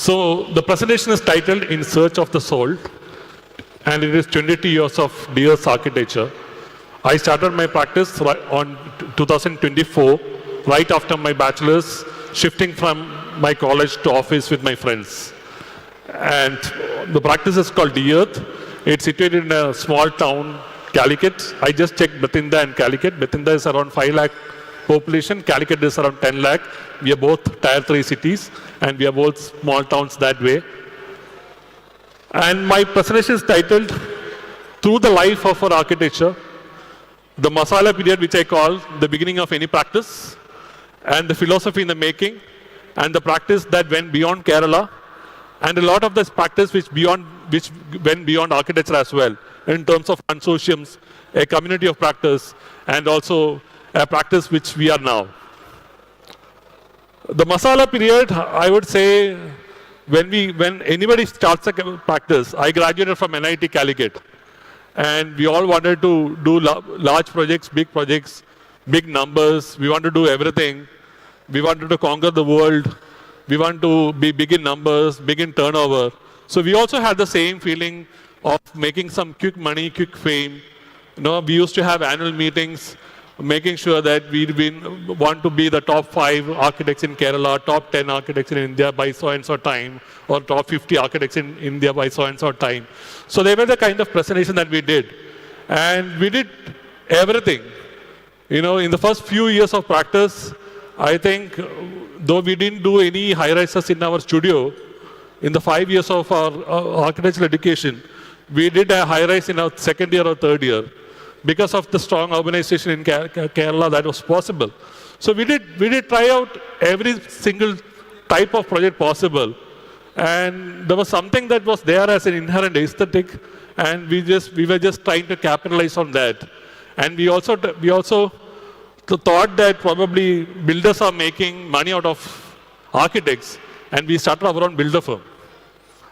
So the presentation is titled In Search of the Soul, and it is 22 years of DS architecture. I started my practice on 2024, right after my bachelor's, shifting from my college to office with my friends. And the practice is called D-Earth. It's situated in a small town, Calicut. I just checked Bathinda and Calicut. Bathinda is around 5 lakh population. Calicut is around 10 lakh. We are both tier 3 cities, and we are both small towns that way. And my presentation is titled, Through the Life of Our Architecture, the Masala period, which I call the beginning of any practice, and the philosophy in the making, and the practice that went beyond Kerala, and a lot of this practice which went beyond architecture as well, in terms of consortiums, a community of practice, and also a practice which we are now. The Masala period, I would say, when anybody starts a practice, I graduated from NIT Calicut, and we all wanted to do large projects, big numbers. We wanted to do everything. We wanted to conquer the world. We want to be big in numbers, big in turnover. So we also had the same feeling of making some quick money, quick fame. We used to have annual meetings, making sure that we want to be the top 5 architects in Kerala, top 10 architects in India by so and so time, or top 50 architects in India by so and so time. So they were the kind of presentation that we did. And we did everything. In the first few years of practice, I think, though we didn't do any high-rises in our studio, in the 5 years of our architectural education, we did a high-rise in our second year or third year. Because of the strong urbanization in Kerala, that was possible. So we did try out every single type of project possible. And there was something that was there as an inherent aesthetic, and we were just trying to capitalize on that. And we also thought that probably builders are making money out of architects, and we started our own builder firm.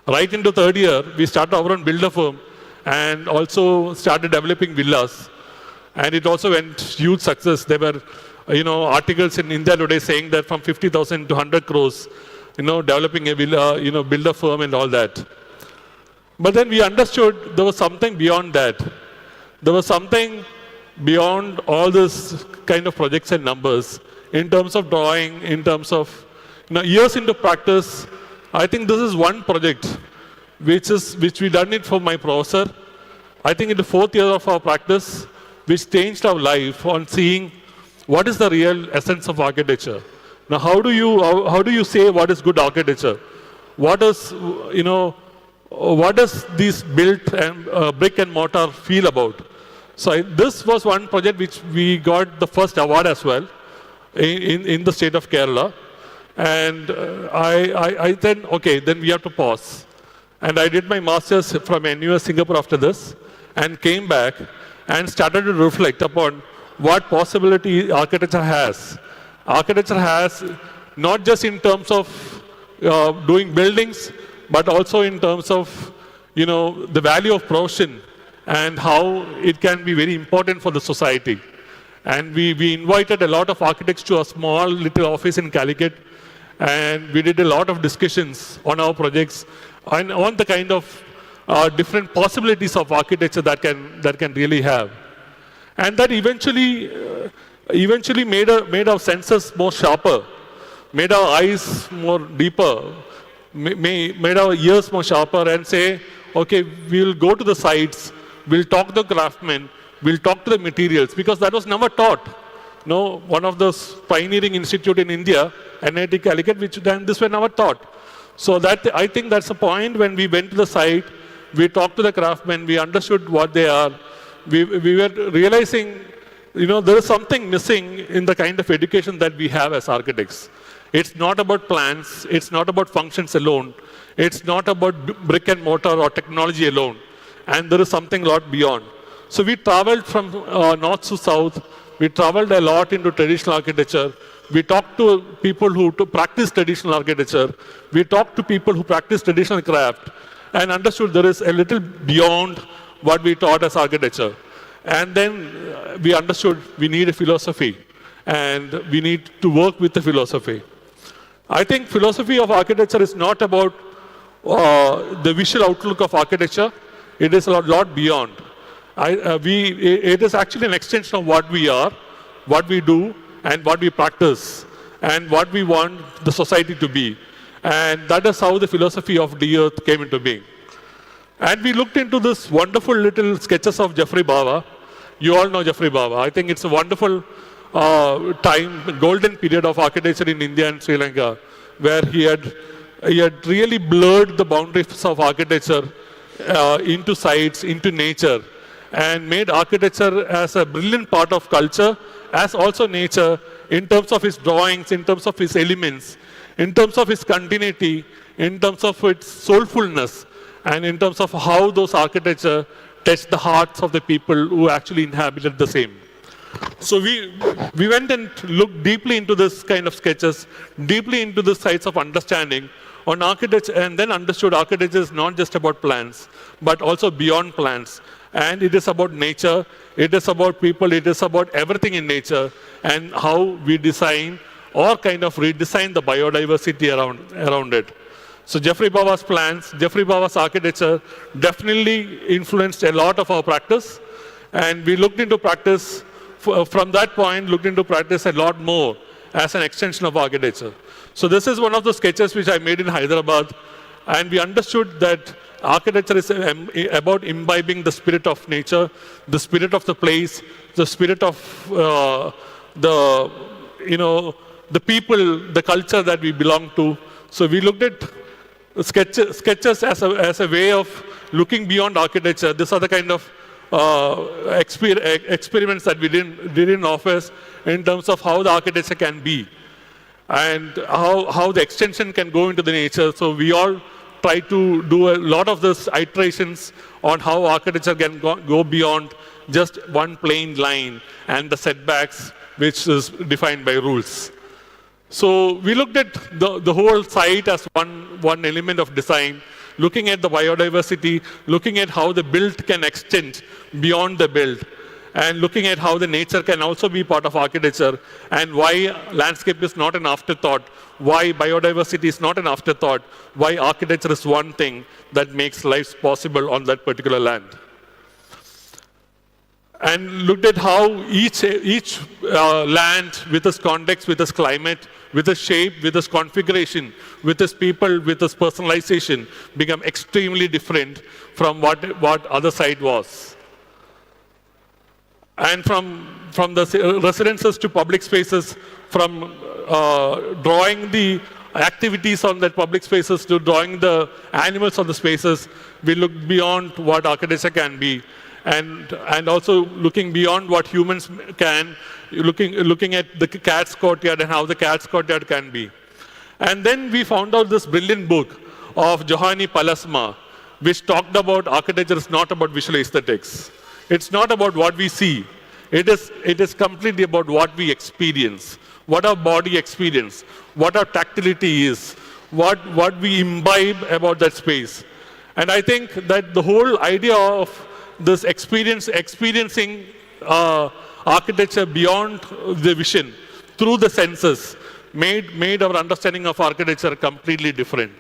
Right into third year, we started our own builder firm, and also started developing villas. And it also went huge success. There were, articles in India Today saying that from 50,000 to 100 crores, developing a villa, builder firm and all that. But then we understood there was something beyond that. There was something beyond all this kind of projects and numbers, in terms of drawing, in terms of, years into practice. I think this is one project which we done it for my professor. I think in the 4th year of our practice, which changed our life on seeing what is the real essence of architecture. Now, how do you say what is good architecture? What does this built and brick and mortar feel about? So this was one project which we got the first award as well in the state of Kerala. And I then, okay, then we have to pause. And I did my master's from NUS Singapore after this, and came back and started to reflect upon what possibility architecture has. Architecture has not just in terms of doing buildings, but also in terms of the value of profession and how it can be very important for the society. And we invited a lot of architects to a small little office in Calicut, and we did a lot of discussions on our projects and on the kind of different possibilities of architecture that can really have. And that eventually made our senses more sharper, made our eyes more deeper, made our ears more sharper, and say, okay, we'll go to the sites, we'll talk to the craftsmen, we'll talk to the materials, because that was never taught. One of those pioneering institute in India, NIT Calicut, which then this were never taught. So I think that's a point when we went to the site, we talked to the craftsmen, we understood what they are. We were realizing, there is something missing in the kind of education that we have as architects. It's not about plans, it's not about functions alone, it's not about brick and mortar or technology alone. And there is something a lot beyond. So we traveled from north to south. We traveled a lot into traditional architecture. We talked to people who practice traditional architecture. We talked to people who practice traditional craft, and understood there is a little beyond what we taught as architecture. And then we understood we need a philosophy, and we need to work with the philosophy. I think philosophy of architecture is not about the visual outlook of architecture. It is a lot beyond. It is actually an extension of what we are, what we do, and what we practice, and what we want the society to be. And that is how the philosophy of the earth came into being. And we looked into this wonderful little sketches of Geoffrey Bawa. You all know Geoffrey Bawa. I think it's a wonderful time, golden period of architecture in India and Sri Lanka, where he had really blurred the boundaries of architecture into sites, into nature, and made architecture as a brilliant part of culture, as also nature, in terms of his drawings, in terms of his elements, in terms of his continuity, in terms of its soulfulness, and in terms of how those architecture touched the hearts of the people who actually inhabited the same. So we went and looked deeply into this kind of sketches, deeply into the sites of understanding on architecture, and then understood architecture is not just about plans, but also beyond plans. And it is about nature, it is about people, it is about everything in nature, and how we design or kind of redesign the biodiversity around it. So Geoffrey Bawa's plans, Geoffrey Bawa's architecture definitely influenced a lot of our practice. And we looked into practice, from that point, looked into practice a lot more as an extension of architecture. So this is one of the sketches which I made in Hyderabad. And we understood that architecture is about imbibing the spirit of nature, the spirit of the place, the spirit of the people, the culture that we belong to. So we looked at sketches as a way of looking beyond architecture. These are the kind of experiments that we did in office in terms of how the architecture can be and how the extension can go into the nature. So we all try to do a lot of these iterations on how architecture can go beyond just one plain line and the setbacks which is defined by rules. So we looked at the whole site as one element of design, looking at the biodiversity, looking at how the built can extend beyond the built, and looking at how the nature can also be part of architecture, and why landscape is not an afterthought, why biodiversity is not an afterthought, why architecture is one thing that makes life possible on that particular land. And looked at how each land, with its context, with its climate, with its shape, with its configuration, with its people, with its personalization, become extremely different from what other site was. And from the residences to public spaces, from drawing the activities on that public spaces to drawing the animals on the spaces, we looked beyond what architecture can be. And also looking beyond what humans can, looking at the cat's courtyard and how the cat's courtyard can be. And then we found out this brilliant book of Johanni Palasma, which talked about architecture is not about visual aesthetics. It's not about what we see. It is completely about what we experience, what our body experience, what our tactility is, what we imbibe about that space. And I think that the whole idea of this experiencing architecture beyond the vision, through the senses, made our understanding of architecture completely different.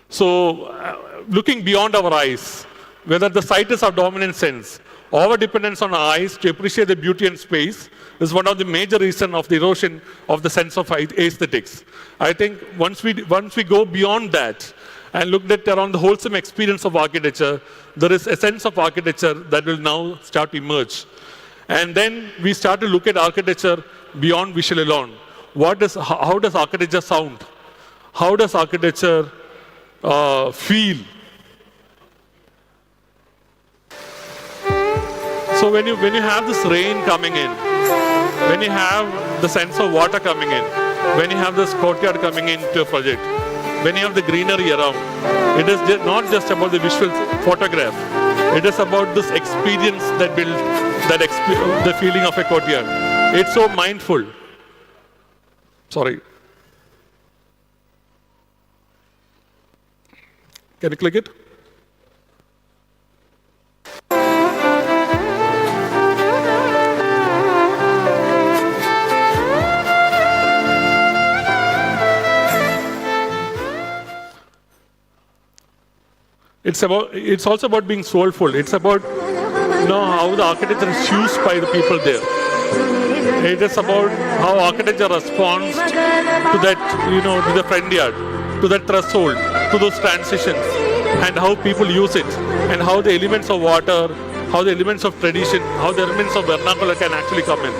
So looking beyond our eyes, whether the sight is our dominant sense, our dependence on our eyes to appreciate the beauty and space is one of the major reasons of the erosion of the sense of aesthetics. I think once we go beyond that, and looked at around the wholesome experience of architecture, there is a sense of architecture that will now start to emerge. And then we start to look at architecture beyond visual alone. How does architecture sound? How does architecture feel? So when you have this rain coming in, when you have the sense of water coming in, when you have this courtyard coming into a project, when you have the greenery around, it is not just about the visual photograph. It is about this experience that builds the feeling of a courtyard. It's so mindful. Sorry. Can you click it? It's also about being soulful. It's about how the architecture is used by the people there. It is about how architecture responds to that, to the front yard, to that threshold, to those transitions, and how people use it, and how the elements of water, how the elements of tradition, how the elements of vernacular can actually come in.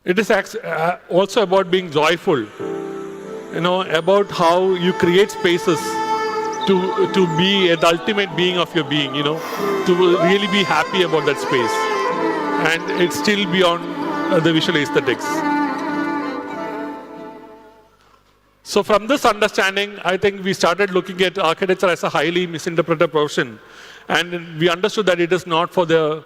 It is also about being joyful, about how you create spaces to be the ultimate being of your being, to really be happy about that space. And it's still beyond the visual aesthetics. So from this understanding, I think we started looking at architecture as a highly misinterpreted profession. And we understood that it is not for the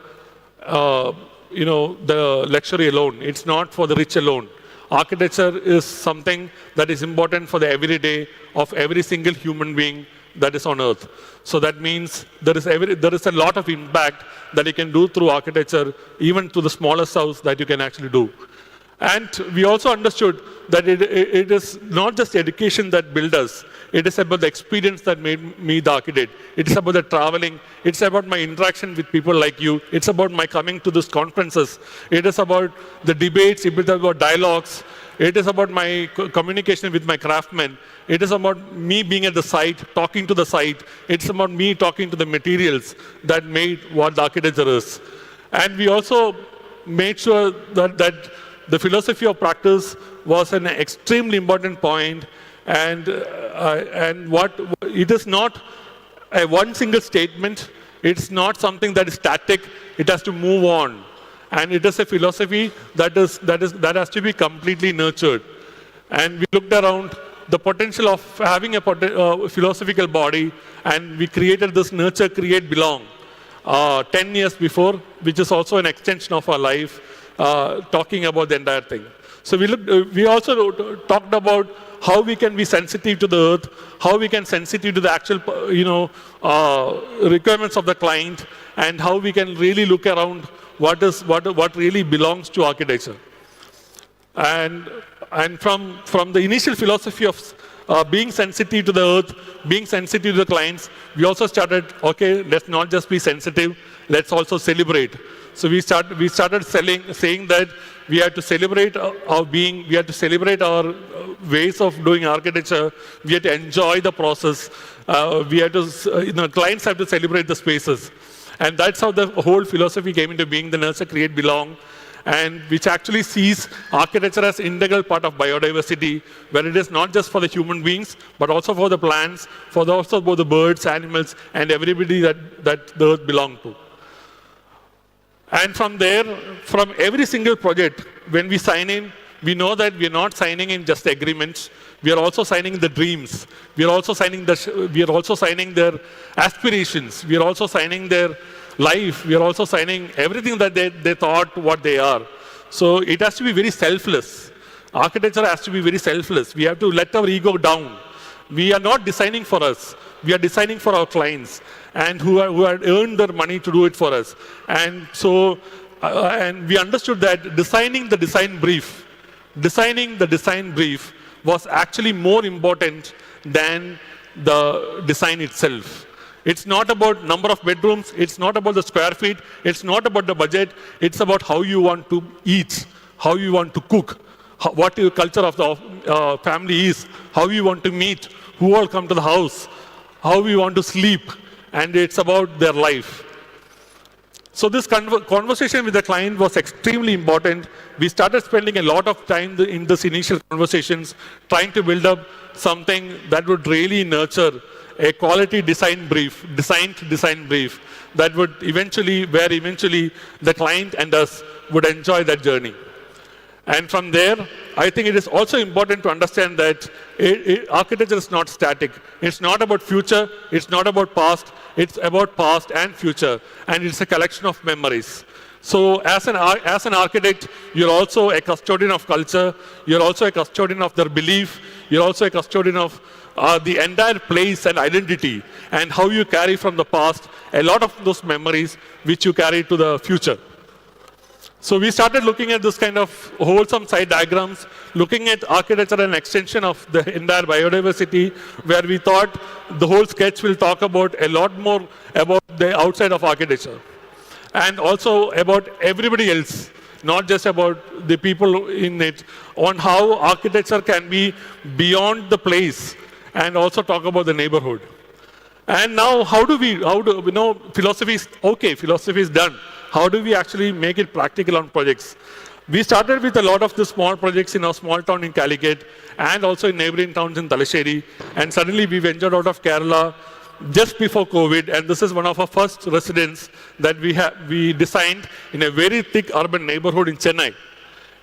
the luxury alone. It's not for the rich alone. Architecture is something that is important for the everyday of every single human being that is on earth. So that means there is a lot of impact that you can do through architecture, even to the smallest house that you can actually do. And we also understood that it is not just education that builds us. It is about the experience that made me the architect. It is about the traveling. It's about my interaction with people like you. It's about my coming to these conferences. It is about the debates. It is about dialogues. It is about my communication with my craftsmen. It is about me being at the site, talking to the site. It's about me talking to the materials that made what the architecture is. And we also made sure that the philosophy of practice was an extremely important point, and what it is not a one single statement. It's not something that is static. It has to move on, and it is a philosophy that has to be completely nurtured. And we looked around the potential of having a philosophical body, and we created this nurture, create, belong 10 years before, which is also an extension of our life. Talking about the entire thing. So we also talked about how we can be sensitive to the earth, how we can sensitive to the actual, requirements of the client, and how we can really look around what really belongs to architecture. And from the initial philosophy of being sensitive to the earth, being sensitive to the clients, we also started, okay, let's not just be sensitive, let's also celebrate. So we started saying that we have to celebrate our being, we have to celebrate our ways of doing architecture, we have to enjoy the process, we have to, clients have to celebrate the spaces. And that's how the whole philosophy came into being, the nurture, create, belong, and which actually sees architecture as integral part of biodiversity, where it is not just for the human beings, but also for the plants, also both the birds, animals, and everybody that the earth belongs to. And from there, from every single project, when we sign in, we know that we are not signing in just agreements. We are also signing the dreams. We are also signing their aspirations. We are also signing their life. We are also signing everything that they thought what they are. So it has to be very selfless. Architecture has to be very selfless. We have to let our ego down. We are not designing for us. We are designing for our clients, and who had earned their money to do it for us. And so, and we understood that designing the design brief was actually more important than the design itself. It's not about number of bedrooms, it's not about the square feet, it's not about the budget, it's about how you want to eat, how you want to cook, what your culture of the family is, how you want to meet, who all come to the house, how we want to sleep, and it's about their life. So this conversation with the client was extremely important. We started spending a lot of time in these initial conversations, trying to build up something that would really nurture a quality design brief, that would eventually the client and us would enjoy that journey. And from there, I think it is also important to understand that architecture is not static. It's not about future, it's not about past, it's about past and future, and it's a collection of memories. So as an architect, you're also a custodian of culture, you're also a custodian of their belief, you're also a custodian of the entire place and identity, and how you carry from the past a lot of those memories which you carry to the future. So we started looking at this kind of wholesome site diagrams, looking at architecture and extension of the entire biodiversity, where we thought the whole sketch will talk about a lot more about the outside of architecture. And also about everybody else, not just about the people in it, on how architecture can be beyond the place, and also talk about the neighborhood. And now, philosophy is okay, philosophy is done. How do we actually make it practical on projects? We started with a lot of the small projects in our small town in Calicut and also in neighboring towns in Talasheri. And suddenly we ventured out of Kerala just before COVID. And this is one of our first residents that we designed in a very thick urban neighborhood in Chennai,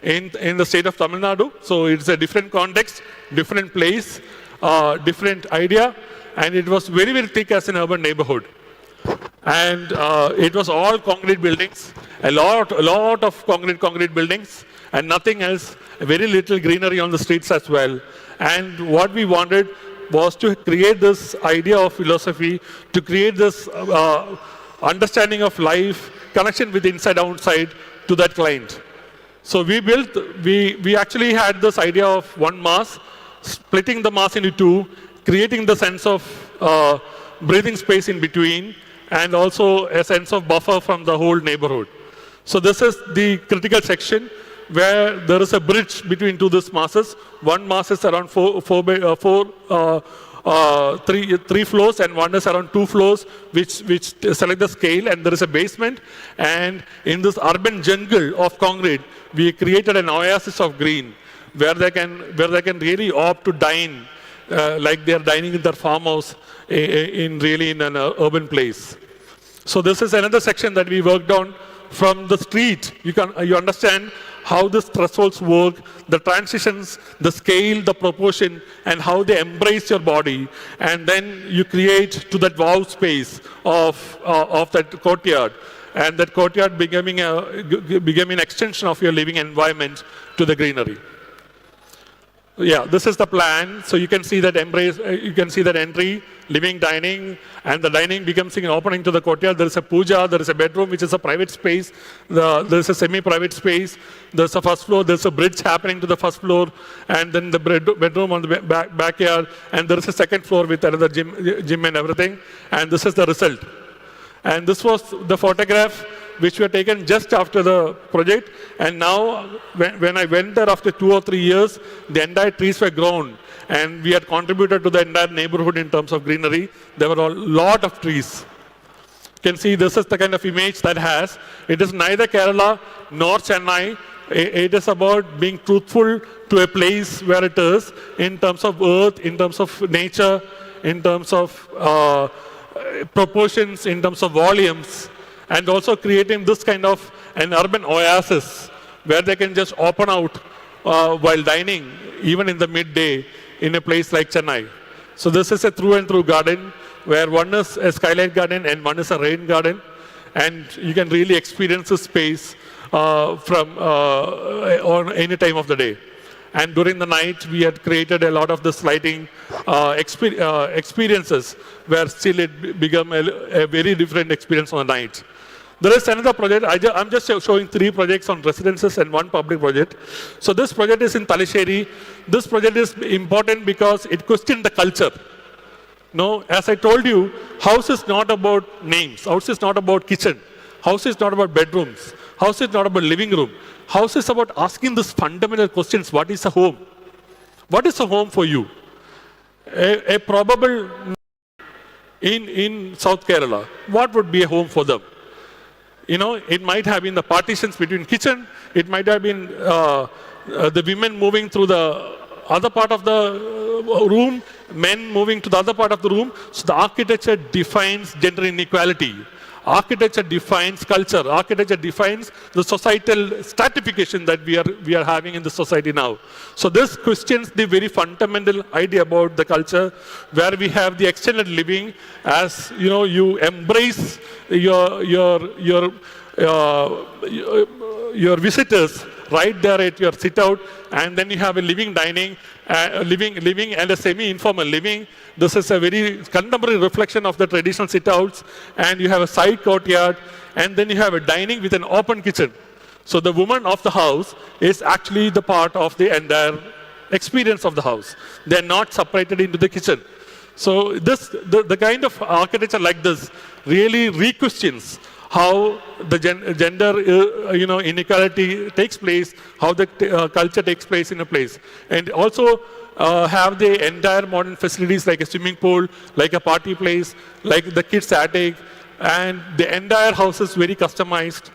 in the state of Tamil Nadu. So it's a different context, different place, different idea. And it was very, very thick as an urban neighborhood. And it was all concrete buildings, a lot of concrete buildings, and nothing else, very little greenery on the streets as well. And what we wanted was to create this idea of philosophy, to create this understanding of life, connection with inside outside to that client. So we actually had this idea of one mass, splitting the mass into two, creating the sense of breathing space in between, and also a sense of buffer from the whole neighborhood. So this is the critical section where there is a bridge between two these masses. One mass is around three floors, and one is around 2 floors, which select the scale, and there is a basement. And in this urban jungle of concrete, we created an oasis of green where they can really opt to dine like they are dining in their farmhouse in an urban place. So this is another section that we worked on from the street. You understand how these thresholds work, the transitions, the scale, the proportion, and how they embrace your body. And then you create to that wow space of that courtyard. And that courtyard becoming an extension of your living environment to the greenery. Yeah, this is the plan. So you can see that entry, living, dining, and the dining becomes an opening to the courtyard. There is a puja, there is a bedroom, which is a private space. There is a semi-private space. There's a first floor, there's a bridge happening to the first floor, and then the bedroom on the backyard, and there is a second floor with another gym and everything. And this is the result. And this was the photograph which were taken just after the project. And now, when I went there after 2 or 3 years, the entire trees were grown. And we had contributed to the entire neighborhood in terms of greenery. There were a lot of trees. You can see this is the kind of image that has. It is neither Kerala nor Chennai. It is about being truthful to a place where it is, in terms of earth, in terms of nature, in terms of proportions, in terms of volumes, and also creating this kind of an urban oasis where they can just open out while dining, even in the midday, in a place like Chennai. So this is a through and through garden where one is a skylight garden and one is a rain garden, and you can really experience the space on any time of the day. And during the night, we had created a lot of this lighting experiences where still it became a very different experience on the night. There is another project. I'm just showing 3 projects on residences and 1 public project. So this project is in Talasheri. This project is important because it questioned the culture. No, as I told you, house is not about names. House is not about kitchen. House is not about bedrooms. House is not about living room. House is about asking these fundamental questions. What is a home? What is a home for you? A probable in South Kerala, what would be a home for them? You know, it might have been the partitions between kitchen. It might have been the women moving through the other part of the room, men moving to the other part of the room. So the architecture defines gender inequality. Architecture defines culture. Architecture defines the societal stratification that we are having in the society now. So this questions the very fundamental idea about the culture, where we have the extended living as, you know, you embrace your visitors right there at your sit out, and then you have a living dining, living and a semi-informal living. This is a very contemporary reflection of the traditional sit outs, and you have a side courtyard, and then you have a dining with an open kitchen. So the woman of the house is actually the part of the entire experience of the house. They're not separated into the kitchen. So the kind of architecture like this really re-questions how the gender inequality takes place, how the culture takes place in a place. And also have the entire modern facilities like a swimming pool, like a party place, like the kids' attic, and the entire house is very customized.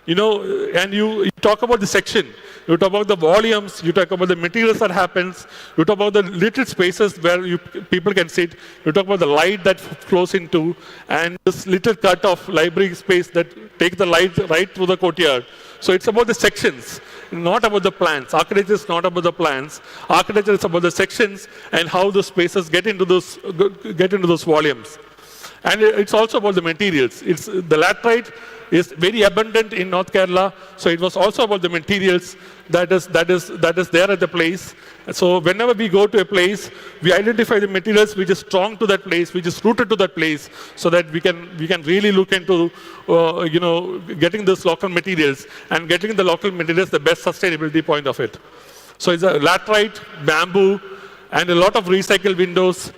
And you talk about the section, you talk about the volumes, you talk about the materials that happens, you talk about the little spaces where people can sit, you talk about the light that flows into, and this little cut of library space that takes the light right through the courtyard. So it's about the sections, not about the plans. Architecture is not about the plans. Architecture is about the sections and how the spaces get into those volumes. And it's also about the materials. The laterite is very abundant in North Kerala, so it was also about the materials that is there at the place. So whenever we go to a place, we identify the materials which is strong to that place, which is rooted to that place, so that we can really look into getting those local materials and getting the local materials the best sustainability point of it. So it's a laterite, bamboo, and a lot of recycled windows,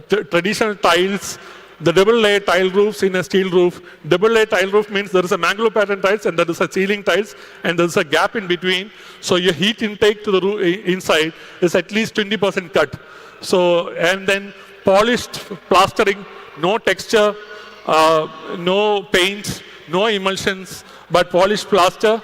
traditional tiles. The double-layer tile roofs in a steel roof. Double-layer tile roof means there is a mangrove pattern tiles and there is a ceiling tiles and there is a gap in between. So your heat intake to the roof inside is at least 20% cut. So, and then polished plastering, no texture, no paint, no emulsions, but polished plaster.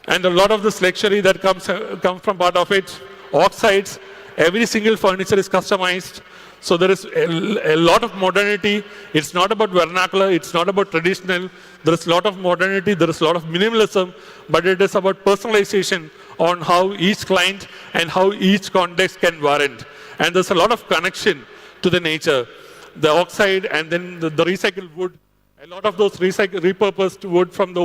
And a lot of this luxury that comes from part of it. Oxides, every single furniture is customized. So there is a lot of modernity. It's not about vernacular. It's not about traditional. There is a lot of modernity. There is a lot of minimalism. But it is about personalization on how each client and how each context can warrant. And there's a lot of connection to the nature. The oxide and then the recycled wood. A lot of those repurposed wood from the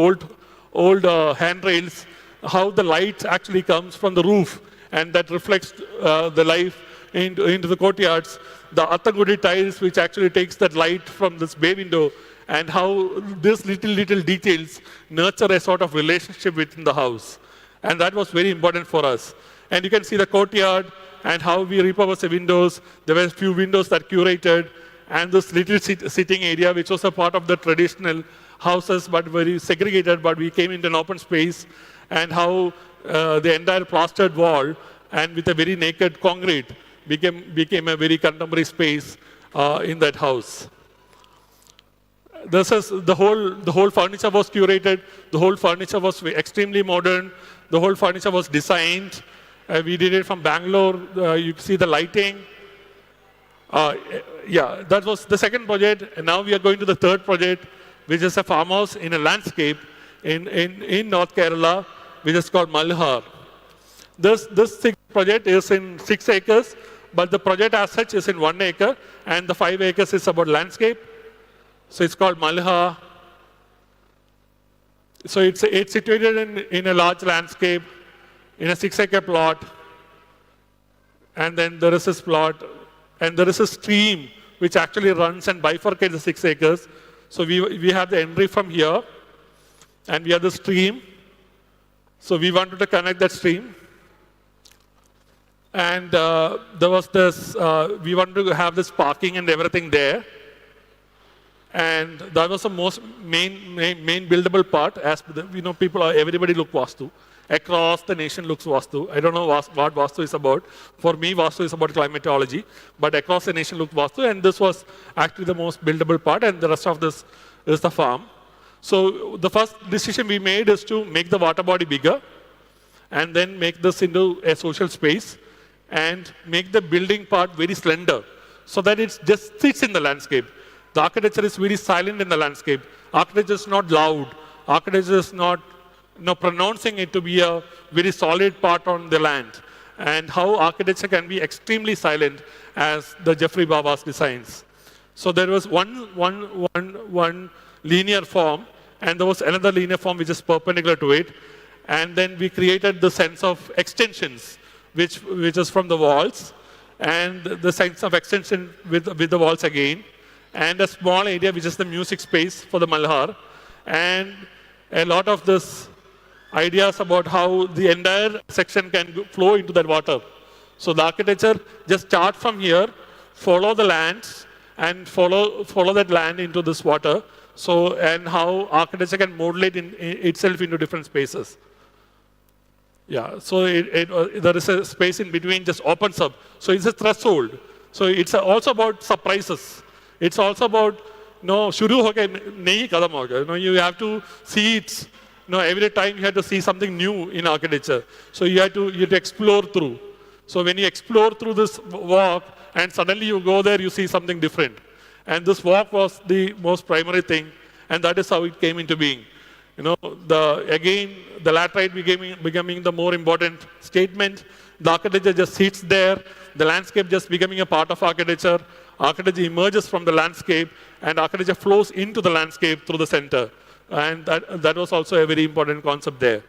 old handrails. How the light actually comes from the roof. And that reflects the life into the courtyards. The Attangudi tiles, which actually takes that light from this bay window, and how these little details nurture a sort of relationship within the house. And that was very important for us. And you can see the courtyard and how we repurposed the windows. There were a few windows that curated, and this little sitting area, which was a part of the traditional houses, but very segregated, but we came into an open space, and how the entire plastered wall and with a very naked concrete became a very contemporary space in that house. This is the whole furniture was curated. The whole furniture was extremely modern. The whole furniture was designed. We did it from Bangalore. You see the lighting. Yeah, that was the second project. And now we are going to the third project, which is a farmhouse in a landscape in North Kerala, which is called Malhar. This project is in 6 acres. But the project as such is in 1 acre, and the 5 acres is about landscape. So it's called Malha. So it's situated in a large landscape, in a 6-acre plot. And then there is this plot, and there is a stream which actually runs and bifurcates the 6 acres. So we have the entry from here, and we have the stream. So we wanted to connect that stream. And there was this, we wanted to have this parking and everything there. And that was the most main buildable part. As everybody look Vastu. Across the nation looks Vastu. I don't know what Vastu is about. For me, Vastu is about climatology. But across the nation looked Vastu. And this was actually the most buildable part. And the rest of this is the farm. So the first decision we made is to make the water body bigger. And then make this into a social space. And make the building part very slender, so that it just sits in the landscape. The architecture is very silent in the landscape. Architecture is not loud. Architecture is not pronouncing it to be a very solid part on the land. And how architecture can be extremely silent as the Jeffrey Baba's designs. So there was one linear form, and there was another linear form which is perpendicular to it. And then we created the sense of extensions, which is from the walls, and the sense of extension with the walls again, and a small area which is the music space for the Malhar, and a lot of this ideas about how the entire section can flow into that water. So the architecture just start from here, follow the lands, and follow that land into this water. So, and how architecture can modulate itself into different spaces. Yeah, so there is a space in between just opens up. So it's a threshold. So it's also about surprises. It's also about, shuru ho gaya, nahi kadam ho gaya. You have to see it. Every time you have to see something new in architecture. So you have to explore through. So when you explore through this walk, and suddenly you go there, you see something different. And this walk was the most primary thing, and that is how it came into being. Again, the laterite becoming the more important statement. The architecture just sits there. The landscape just becoming a part of architecture. Architecture emerges from the landscape, and architecture flows into the landscape through the center. And that was also a very important concept there.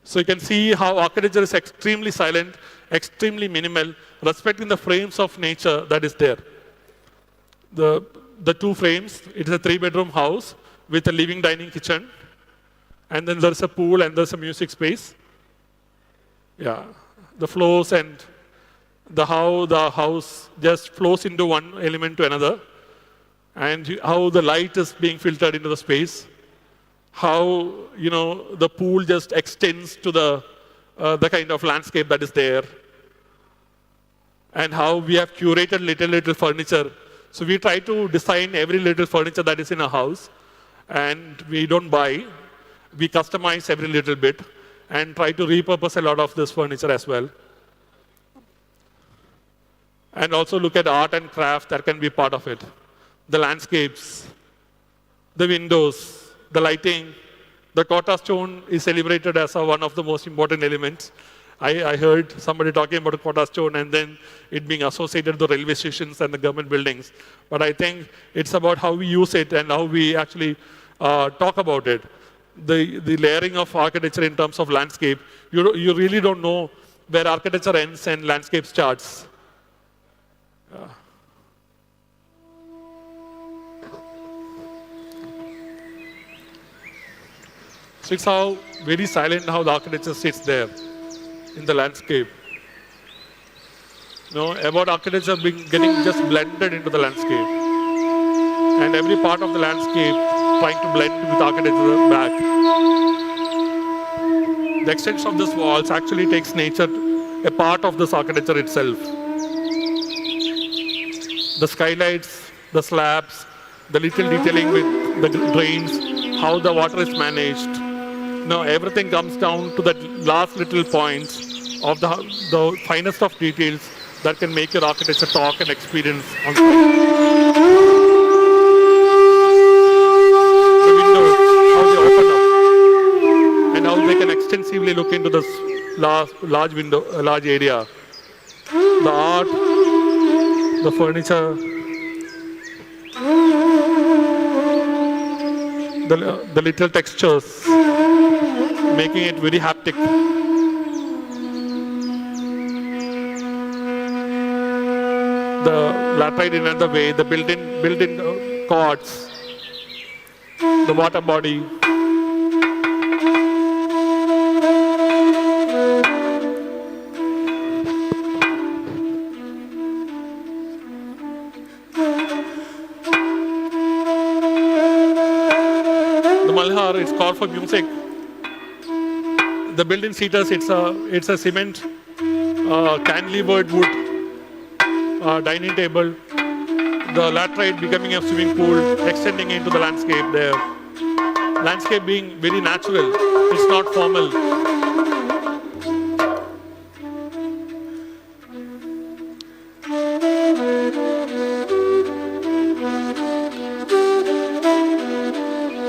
So you can see how architecture is extremely silent, extremely minimal, respecting the frames of nature that is there. The two frames, it is a 3-bedroom house with a living dining kitchen. And then there's a pool and there's a music space. Yeah, the flows and how the house just flows into one element to another. And how the light is being filtered into the space. How, the pool just extends to the kind of landscape that is there. And how we have curated little furniture. So we try to design every little furniture that is in a house. And we don't buy. We customize every little bit and try to repurpose a lot of this furniture as well. And also look at art and craft that can be part of it. The landscapes, the windows, the lighting. The Kota stone is celebrated as one of the most important elements. I heard somebody talking about a Kota stone and then it being associated with the railway stations and the government buildings. But I think it's about how we use it and how we actually talk about it. The layering of architecture in terms of landscape, you really don't know where architecture ends and landscape starts. So it's how very silent how the architecture sits there in the landscape. About architecture getting just blended into the landscape. And every part of the landscape trying to blend with architecture back. The extension of this walls actually takes nature a part of this architecture itself. The skylights, the slabs, the little detailing with the drains, how the water is managed. Everything comes down to that last little points of the finest of details that can make your architecture talk and experience on site. The windows, how they open up, and how they can extensively look into this large area. The art, the furniture, the little textures, making it very haptic. The laterite in another way, the built-in cords, the water body. The Malhar, it's called for music. The built-in seaters, it's a cement cantilevered wood dining table. The laterite becoming a swimming pool, extending into the landscape there. Landscape being very natural, it's not formal.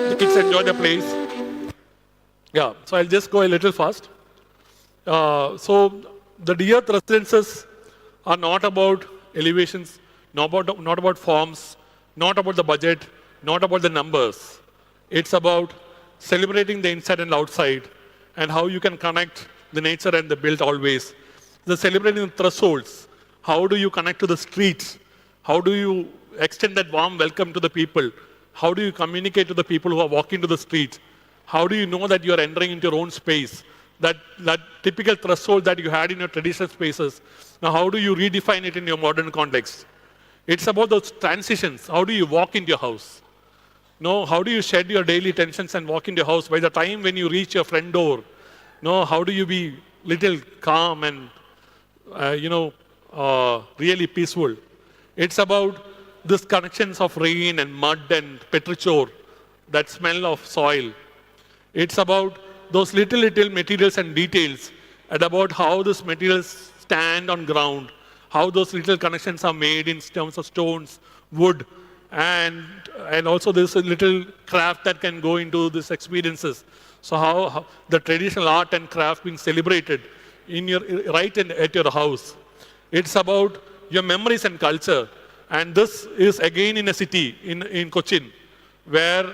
The kids enjoy the place. Yeah, so I'll just go a little fast. So the de-earth residences are not about elevations, not about forms, not about the budget, not about the numbers. It's about celebrating the inside and outside and how you can connect the nature and the built always. The celebrating the thresholds. How do you connect to the streets? How do you extend that warm welcome to the people? How do you communicate to the people who are walking to the street? How do you know that you are entering into your own space? That typical threshold that you had in your traditional spaces. Now, how do you redefine it in your modern context? It's about those transitions. How do you walk into your house? No, how do you shed your daily tensions and walk into your house? By the time when you reach your front door, no, how do you be little calm and really peaceful? It's about these connections of rain and mud and petrichor, that smell of soil. It's about those little materials and details, and about how these materials stand on ground, how those little connections are made in terms of stones, wood, and also this little craft that can go into these experiences. So how the traditional art and craft being celebrated in your at your house. It's about your memories and culture. And this is again in a city, in Cochin, where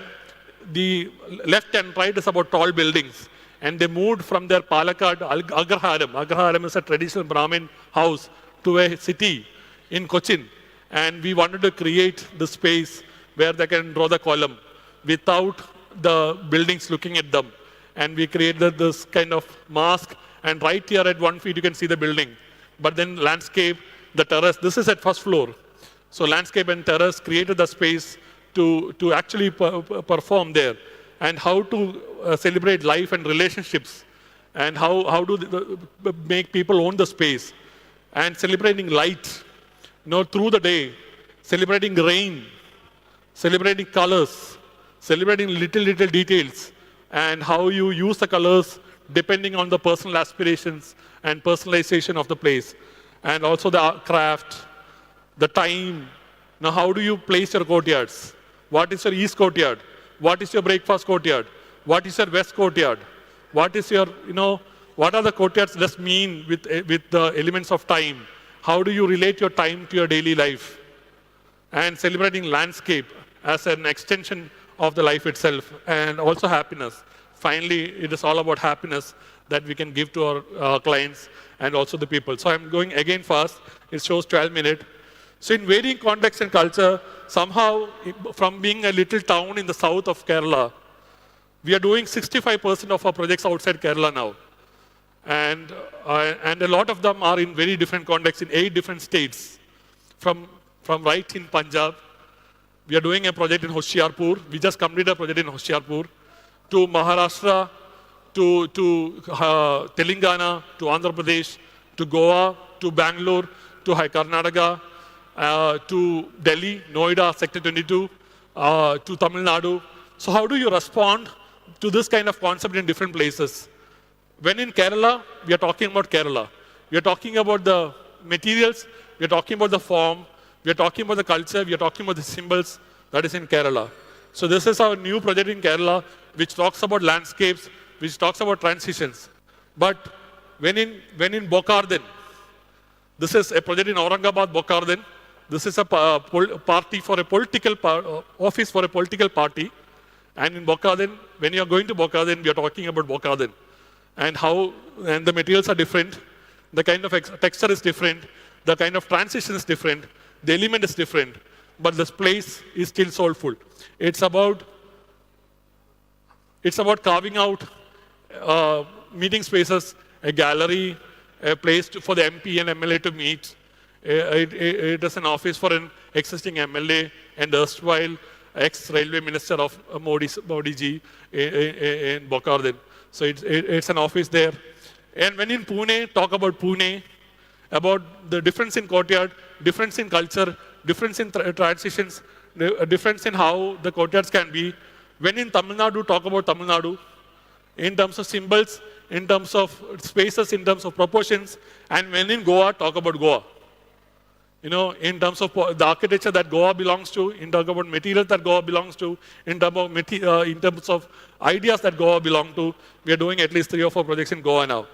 the left and right is about tall buildings. And they moved from their Palakkad Agraharam. Agraharam is a traditional Brahmin house, to a city in Cochin. And we wanted to create the space where they can draw the column without the buildings looking at them. And we created this kind of mask. And right here at 1 feet, you can see the building. But then landscape, the terrace, this is at first floor. So landscape and terrace created the space to actually perform there. And how to celebrate life and relationships. And how to make people own the space. And celebrating light, through the day. Celebrating rain. Celebrating colors. Celebrating little details. And how you use the colors depending on the personal aspirations and personalization of the place. And also the craft, the time. Now, how do you place your courtyards? What is your east courtyard? What is your breakfast courtyard? What is your west courtyard? What is your, what are the courtyards just mean with the elements of time? How do you relate your time to your daily life? And celebrating landscape as an extension of the life itself, and also happiness. Finally, it is all about happiness that we can give to our clients and also the people. So I'm going again fast. It shows 12 minutes. So in varying context and culture, somehow from being a little town in the south of Kerala, we are doing 65% of our projects outside Kerala now. And a lot of them are in very different contexts in 8 different states. From right in Punjab, we are doing a project in Hoshiarpur. We just completed a project in Hoshiarpur. To Maharashtra, to Telangana, to Andhra Pradesh, to Goa, to Bangalore, to Karnataka, to Delhi, Noida, Sector 22, to Tamil Nadu. So how do you respond to this kind of concept in different places? When in Kerala, we are talking about Kerala. We are talking about the materials, we are talking about the form, we are talking about the culture, we are talking about the symbols that is in Kerala. So this is our new project in Kerala, which talks about landscapes, which talks about transitions. But when in Bokarden, this is a project in Aurangabad, Bokarden. This is a party for a political office for a political party. And in Bokarden, when you are going to Bokarden, we are talking about Bokarden. And the materials are different. The kind of texture is different. The kind of transition is different. The element is different. But this place is still soulful. It's about carving out meeting spaces, a gallery, a place for the MP and MLA to meet. It is an office for an existing MLA and erstwhile ex-railway minister of Modi ji in Bokarden. So it's an office there. And when in Pune, talk about Pune, about the difference in courtyard, difference in culture, difference in transitions, difference in how the courtyards can be. When in Tamil Nadu, talk about Tamil Nadu, in terms of symbols, in terms of spaces, in terms of proportions. And when in Goa, talk about Goa. In terms of the architecture that Goa belongs to, in terms of materials that Goa belongs to, in terms of ideas that Goa belong to. We are doing at least 3 or 4 projects in Goa now.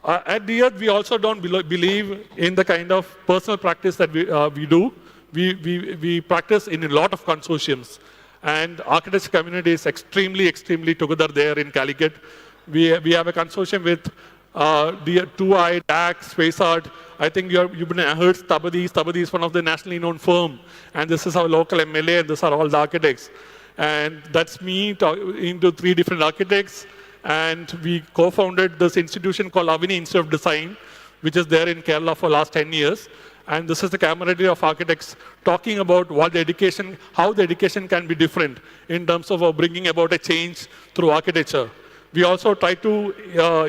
At the end, we also don't believe in the kind of personal practice that we do. We practice in a lot of consortiums. And architecture community is extremely together there in Calicut. We have a consortium with the 2i, DAC, Space Art. I think you've been heard Tabadi. Tabadi is one of the nationally known firm. And this is our local MLA, and these are all the architects. And that's me into 3 different architects. And we co-founded this institution called Avini Institute of Design, which is there in Kerala for the last 10 years. And this is the camaraderie of architects talking about what the education, how the education can be different in terms of bringing about a change through architecture. We also try to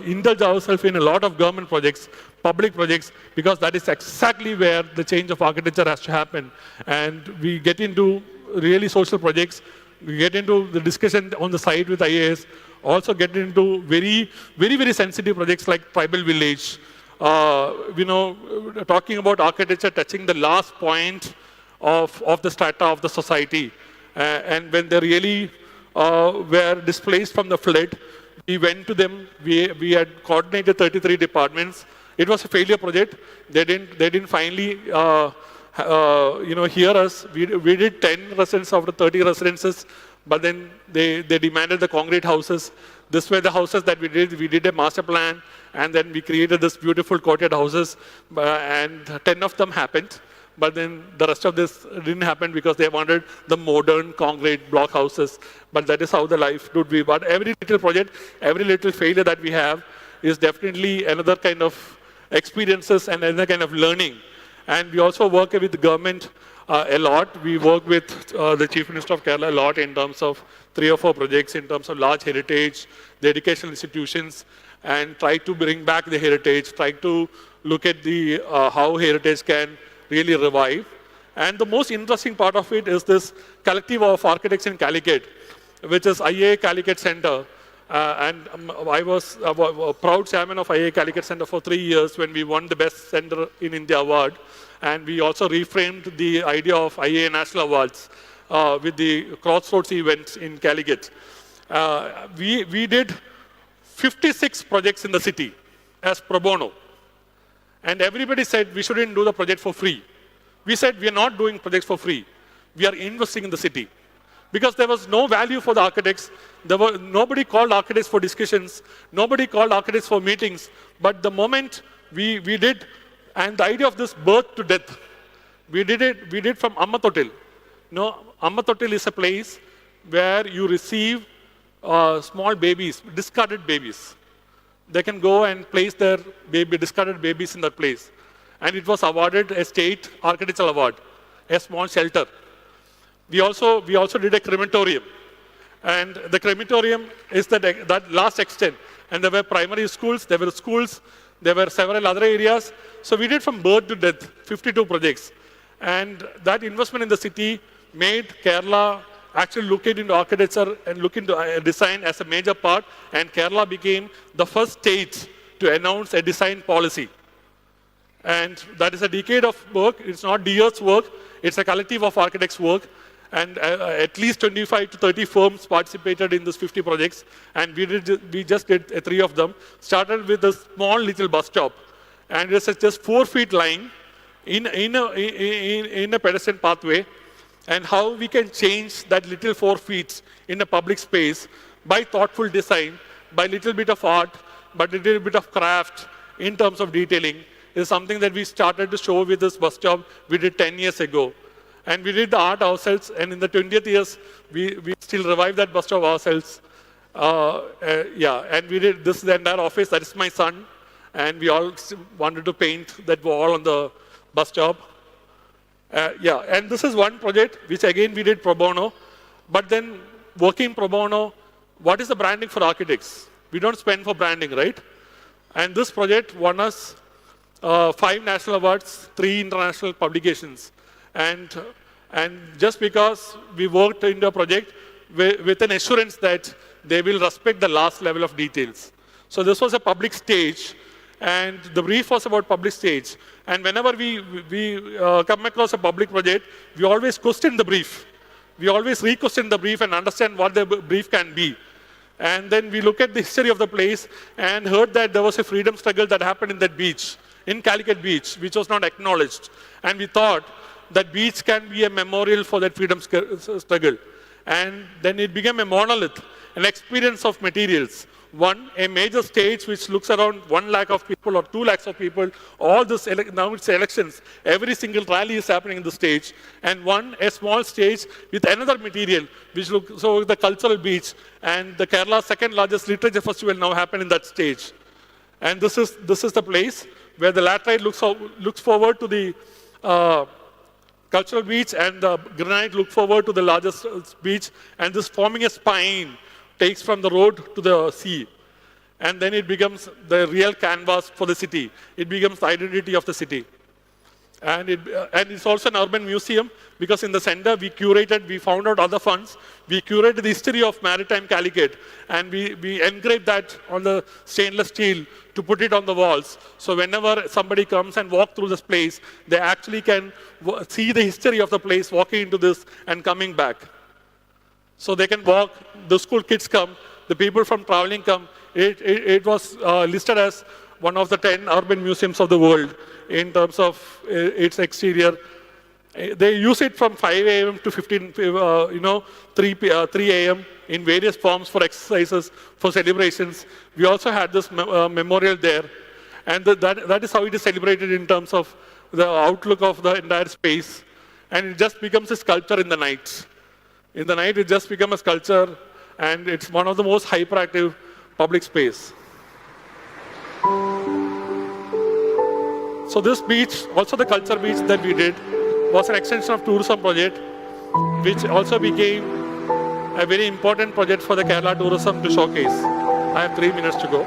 indulge ourselves in a lot of government projects, public projects, because that is exactly where the change of architecture has to happen. And we get into really social projects. We get into the discussion on the side with IAS, also get into very, very sensitive projects like tribal village. Talking about architecture touching the last point of the strata of the society. And when they really were displaced from the flood, we went to them. We had coordinated 33 departments. It was a failure project. They didn't finally hear us. We did 10 residences out of 30 residences, but then they demanded the concrete houses. This were the houses that we did. We did a master plan, and then we created this beautiful courtyard houses, and 10 of them happened. But then the rest of this didn't happen because they wanted the modern concrete block houses. But that is how the life would be. But every little project, every little failure that we have is definitely another kind of experiences and another kind of learning. And we also work with the government a lot. We work with the Chief Minister of Kerala a lot in terms of 3 or 4 projects, in terms of large heritage, the educational institutions, and try to bring back the heritage, try to look at the how heritage can really revive. And the most interesting part of it is this collective of architects in Calicut, which is IA Calicut Center. And I was a proud chairman of IA Calicut Center for 3 years when we won the Best Center in India award. And we also reframed the idea of IA National Awards with the Crossroads events in Calicut. We did 56 projects in the city as pro bono. And everybody said we shouldn't do the project for free. We said we are not doing projects for free. We are investing in the city. Because there was no value for the architects. Nobody called architects for discussions. Nobody called architects for meetings. But the moment we did, and the idea of this birth to death, we did from Amma Totil. Amma Totil is a place where you receive small babies, discarded babies. They can go and place their discarded babies in that place. And it was awarded a state architectural award, a small shelter. We also did a crematorium. And the crematorium is that last extent. And there were primary schools, there were schools, there were several other areas. So we did from birth to death, 52 projects. And that investment in the city made Kerala actually look into architecture and look into design as a major part. And Kerala became the first state to announce a design policy. And that is a decade of work. It's not years' work. It's a collective of architects' work. And at least 25 to 30 firms participated in these 50 projects. And we just did 3 of them. Started with a small little bus stop. And it's just 4 feet line in a pedestrian pathway. And how we can change that little 4 feet in a public space by thoughtful design, by little bit of art, by little bit of craft in terms of detailing is something that we started to show with this bus stop we did 10 years ago. And we did the art ourselves, and in the 20th years, we still revived that bus stop ourselves. And we did this the entire office. That is my son. And we all wanted to paint that wall on the bus stop. And this is one project, which again we did pro bono. But then working pro bono, what is the branding for architects? We don't spend for branding, right? And this project won us 5 national awards, 3 international publications. And just because we worked in the project with an assurance that they will respect the last level of details. So this was a public stage, and the brief was about public stage. And whenever we come across a public project, we always question the brief. We always re-question the brief and understand what the brief can be. And then we look at the history of the place and heard that there was a freedom struggle that happened in that beach, in Calicut Beach, which was not acknowledged. And we thought that beach can be a memorial for that freedom struggle. And then it became a monolith, an experience of materials. a major stage which looks around 1 lakh of people or 2 lakhs of people. All this, now it's elections. Every single rally is happening in the stage. And a small stage with another material, which looks, so the cultural beach. And the Kerala's second largest literature festival now happened in that stage. And this is the place where the laterite looks forward to the cultural beach, and the granite looks forward to the largest beach. And this forming a spine takes from the road to the sea. And then it becomes the real canvas for the city. It becomes the identity of the city. And it's also an urban museum, because in the center we found out other funds. We curated the history of maritime Calicut, and we engraved that on the stainless steel to put it on the walls. So whenever somebody comes and walks through this place, they actually can see the history of the place, walking into this and coming back. So they can walk, the school kids come, the people from traveling come. It was listed as one of the 10 urban museums of the world in terms of its exterior. They use it from 5 a.m. to 3 a.m. in various forms for exercises, for celebrations. We also had this memorial there. And that is how it is celebrated in terms of the outlook of the entire space. And it just becomes a sculpture in the night. In the night, it just becomes a sculpture, and it's one of the most hyperactive public space. So this beach, also the culture beach that we did, was an extension of tourism project, which also became a very important project for the Kerala tourism to showcase. I have 3 minutes to go.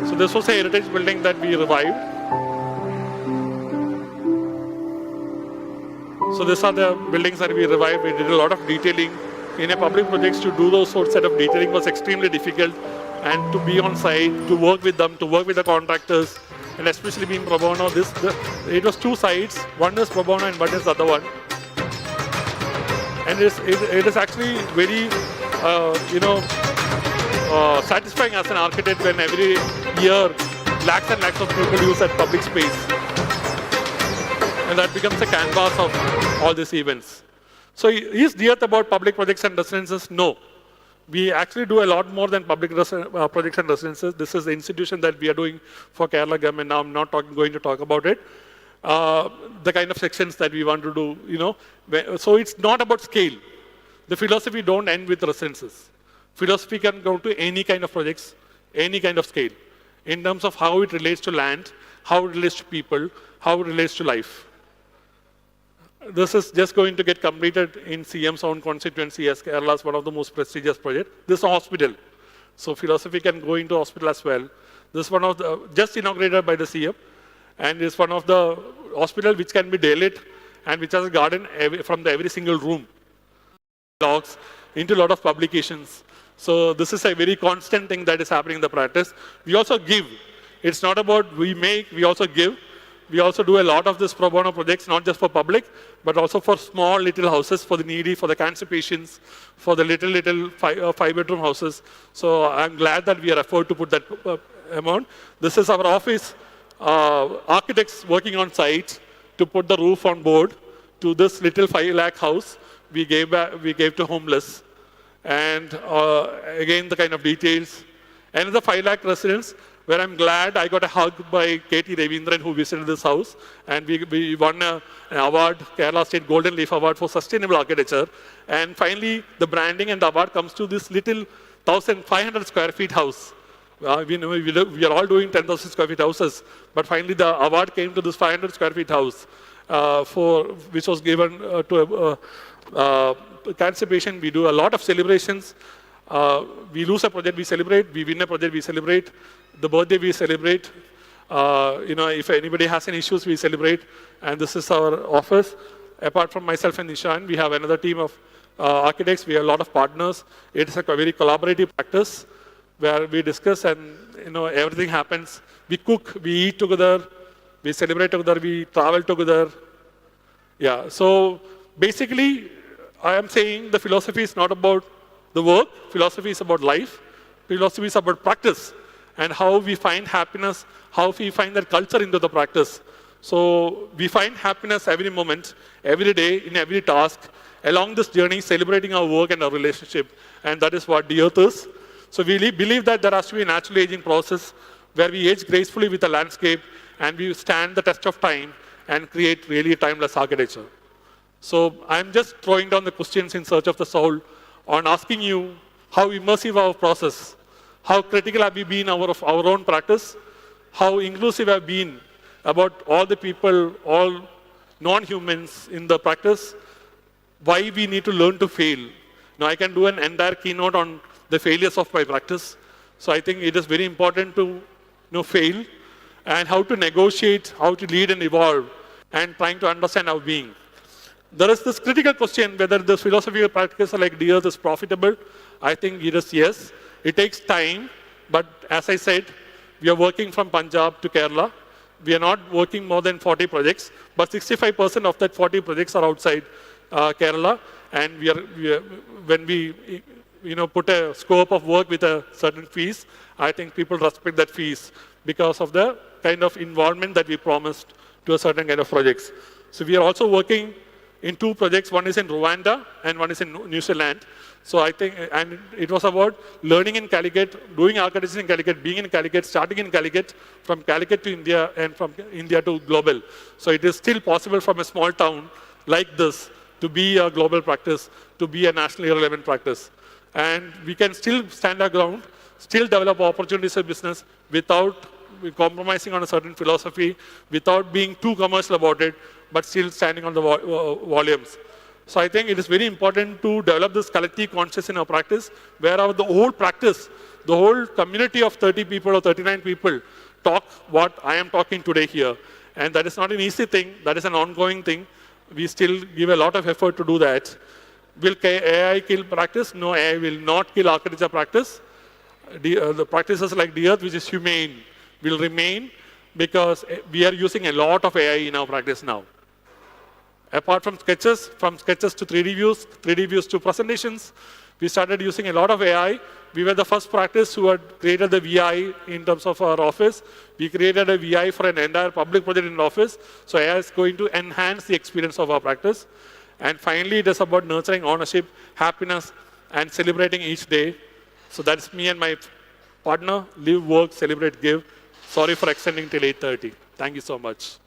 So this was a heritage building that we revived. So these are the buildings that we revived. We did a lot of detailing. In a public projects, to do those sorts of detailing was extremely difficult, and to be on site, to work with them, to work with the contractors, and especially being pro bono. It was 2 sides. One is pro bono and one is the other one. And it is actually very, satisfying as an architect when every year lakhs and lakhs of people use that public space. And that becomes a canvas of all these events. So is DEARTH about public projects and residences? No. We actually do a lot more than public projects and residences. This is the institution that we are doing for Kerala government. Now I'm not going to talk about it. The kind of sections that we want to do, So it's not about scale. The philosophy don't end with residences. Philosophy can go to any kind of projects, any kind of scale, in terms of how it relates to land, how it relates to people, how it relates to life. This is just going to get completed in CM's own constituency as Kerala's one of the most prestigious projects. This is a hospital. So philosophy can go into hospital as well. This is one of the, just inaugurated by the CM, and is one of the hospital which can be daylit and which has a garden from every single room. Logs into a lot of publications. So this is a very constant thing that is happening in the practice. We also give. It's not about we make, we also give. We also do a lot of this pro bono projects, not just for public, but also for small little houses, for the needy, for the cancer patients, for the little 5-bedroom houses. So I'm glad that we are afforded to put that amount. This is our office, architects working on site to put the roof on board to this little 5 lakh house we gave to homeless. And again, the kind of details. Another 5 lakh residents, where I'm glad I got a hug by K.T. Ravindran, who visited this house. And we won an award, Kerala State Golden Leaf Award for Sustainable Architecture. And finally, the branding and the award comes to this little 1,500 square feet house. We are all doing 10,000 square feet houses. But finally, the award came to this 500 square feet house, which was given to a cancer patient. We do a lot of celebrations. We lose a project, we celebrate. We win a project, we celebrate. The birthday, we celebrate. If anybody has any issues, we celebrate. And this is our office. Apart from myself and Nishan, we have another team of architects. We have a lot of partners. It's a very collaborative practice where we discuss and everything happens. We cook, we eat together, we celebrate together, we travel together. Yeah. So basically, I am saying the philosophy is not about the work. Philosophy is about life. Philosophy is about practice and how we find happiness, how we find that culture into the practice. So we find happiness every moment, every day, in every task, along this journey, celebrating our work and our relationship. And that is what the earth is. So we believe that there has to be a natural aging process where we age gracefully with the landscape and we stand the test of time and create really timeless architecture. So I'm just throwing down the questions in search of the soul on asking you how immersive our process, how critical have we been of our own practice, how inclusive have been about all the people, all non-humans in the practice, why we need to learn to fail. Now I can do an entire keynote on the failures of my practice. So I think it is very important to fail and how to negotiate, how to lead and evolve, and trying to understand our being. There is this critical question whether this philosophical practice like the earth is profitable. I think it is yes. It takes time, but as I said, we are working from Punjab to Kerala. We are not working more than 40 projects, but 65% of that 40 projects are outside Kerala, and when we put a scope of work with a certain fees, I think people respect that fees because of the kind of involvement that we promised to a certain kind of projects. So we are also working in 2 projects. One is in Rwanda and one is in New Zealand. So I think, and it was about learning in Calicut, doing architecture in Calicut, being in Calicut, starting in Calicut, from Calicut to India, and from India to global. So it is still possible from a small town like this to be a global practice, to be a nationally relevant practice. And we can still stand our ground, still develop opportunities of business without compromising on a certain philosophy, without being too commercial about it, but still standing on the volumes. So I think it is very important to develop this collective consciousness in our practice, where the whole practice, the whole community of 30 people or 39 people talk what I am talking today here. And that is not an easy thing. That is an ongoing thing. We still give a lot of effort to do that. Will AI kill practice? No, AI will not kill architecture practice. The practices like the earth, which is humane, will remain because we are using a lot of AI in our practice now. Apart from sketches to 3D views to presentations, we started using a lot of AI. We were the first practice who had created the VI in terms of our office. We created a VI for an entire public project in the office. So AI is going to enhance the experience of our practice. And finally, it is about nurturing ownership, happiness, and celebrating each day. So that's me and my partner. Live, work, celebrate, give. Sorry for extending till 8:30. Thank you so much.